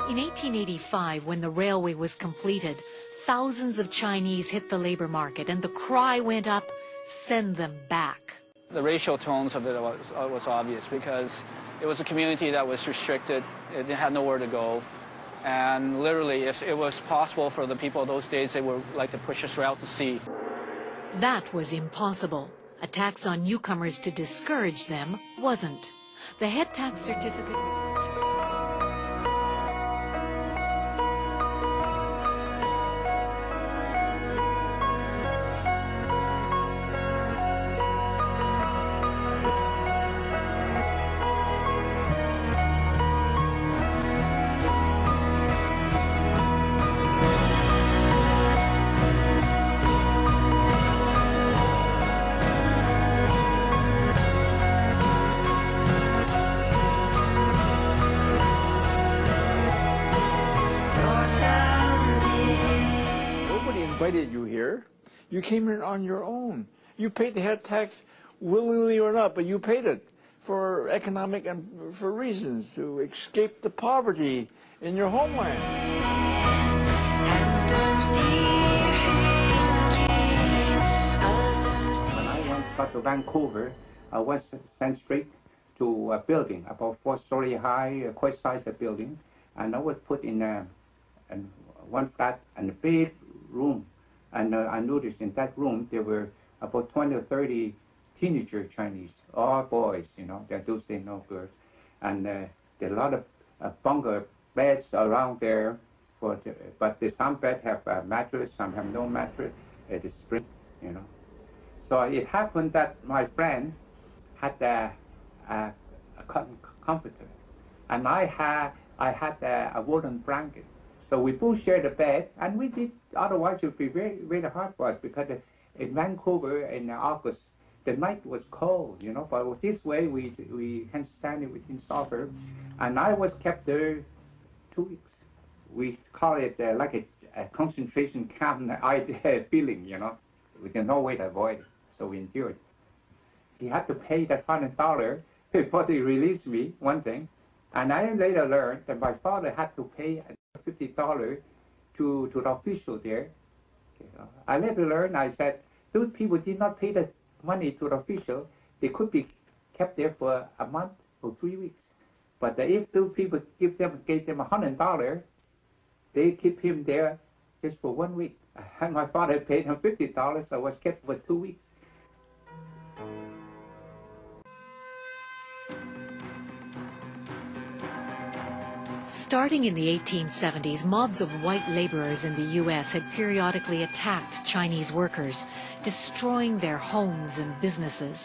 In 1885, when the railway was completed, thousands of Chinese hit the labor market, and the cry went up, "Send them back." The racial tones of it was obvious because it was a community that was restricted. It had nowhere to go. And literally, if it was possible for the people of those days, they would like to push us right out to sea. That was impossible. A tax on newcomers to discourage them wasn't. The head tax certificate was... Invited you here. You came here on your own. You paid the head tax willingly or not, but you paid it for economic and for reasons to escape the poverty in your homeland. When I got to Vancouver, I was sent straight to a building, about 4-story high, quite sized building, and I was put in one flat and a big room. And I noticed in that room there were about 20 or 30 teenager Chinese, all boys, you know, they do say no girls. And there are a lot of bunker beds around there, but some beds have a mattress, some have no mattress, it is spring, you know. So it happened that my friend had a comforter, and I had a wooden blanket. So we both shared a bed, and we did, otherwise it would be very, very hard for us, because in Vancouver in August, the night was cold, you know, but this way we can stand it, we can suffer. And I was kept there 2 weeks. We call it like a concentration camp feeling, you know. There's no way to avoid it, so we endured. He had to pay that $100 before they released me, one thing. And I later learned that my father had to pay $50 to the official there. I later learned, I said, those people did not pay the money to the official. They could be kept there for a month or 3 weeks. But if those people gave them $100, they keep him there just for 1 week. And my father paid him $50, so I was kept for 2 weeks. Starting in the 1870s, mobs of white laborers in the U.S. had periodically attacked Chinese workers, destroying their homes and businesses.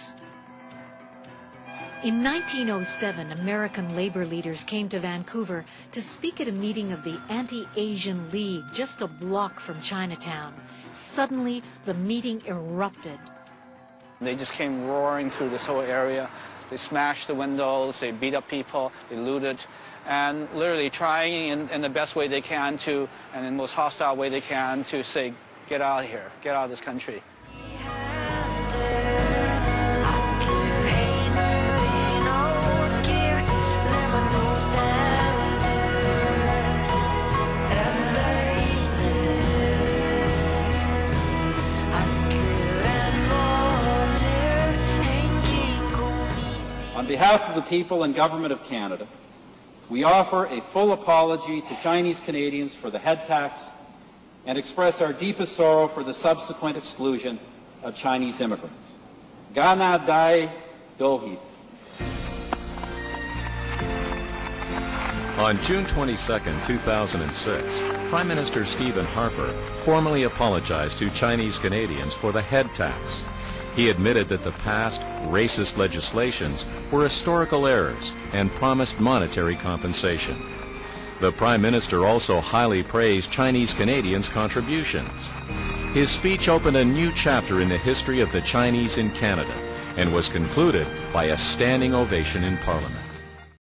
In 1907, American labor leaders came to Vancouver to speak at a meeting of the Anti-Asian League just a block from Chinatown. Suddenly, the meeting erupted. They just came roaring through this whole area. They smashed the windows, they beat up people, they looted, and literally trying in the best way they can to, and in the most hostile way they can, to say, get out of here, get out of this country. On behalf of the people and government of Canada, we offer a full apology to Chinese Canadians for the head tax and express our deepest sorrow for the subsequent exclusion of Chinese immigrants. Gana Dai Dohi. On June 22, 2006, Prime Minister Stephen Harper formally apologized to Chinese Canadians for the head tax. He admitted that the past racist legislations were historical errors and promised monetary compensation. The Prime Minister also highly praised Chinese Canadians' contributions. His speech opened a new chapter in the history of the Chinese in Canada and was concluded by a standing ovation in Parliament.